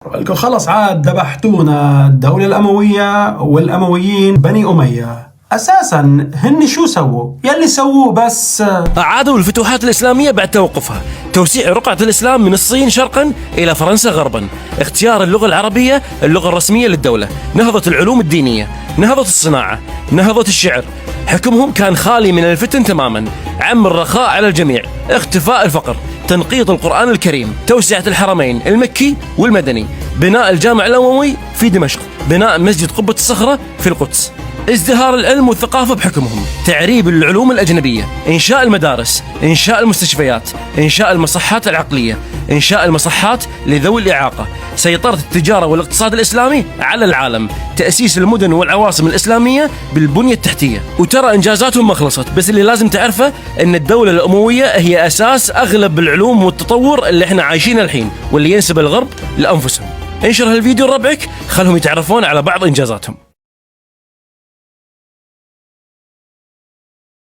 قالكم خلص عاد ذبحتونا الدولة الأموية والأمويين بني أمية. أساسا هن شو سووا؟ يلي سووه بس أعادوا الفتوحات الإسلامية بعد توقفها، توسيع رقعة الإسلام من الصين شرقا إلى فرنسا غربا، اختيار اللغة العربية اللغة الرسمية للدولة، نهضة العلوم الدينية، نهضة الصناعة، نهضة الشعر. حكمهم كان خالي من الفتن تماما، عم الرخاء على الجميع، اختفاء الفقر، تنقيط القرآن الكريم، توسعة الحرمين المكي والمدني، بناء الجامع الأموي في دمشق، بناء مسجد قبة الصخرة في القدس، ازدهار العلم والثقافة بحكمهم، تعريب العلوم الأجنبية، إنشاء المدارس، إنشاء المستشفيات، إنشاء المصحات العقلية، إنشاء المصحات لذوي الإعاقة، سيطرة التجارة والاقتصاد الإسلامي على العالم، تأسيس المدن والعواصم الإسلامية بالبنية التحتية. وترى إنجازاتهم ما خلصت، بس اللي لازم تعرفه أن الدولة الأموية هي أساس أغلب العلوم والتطور اللي احنا عايشينه الحين، واللي ينسب الغرب لأنفسهم. انشر هالفيديو لربعك، خلهم يتعرفون على بعض إنجازاتهم.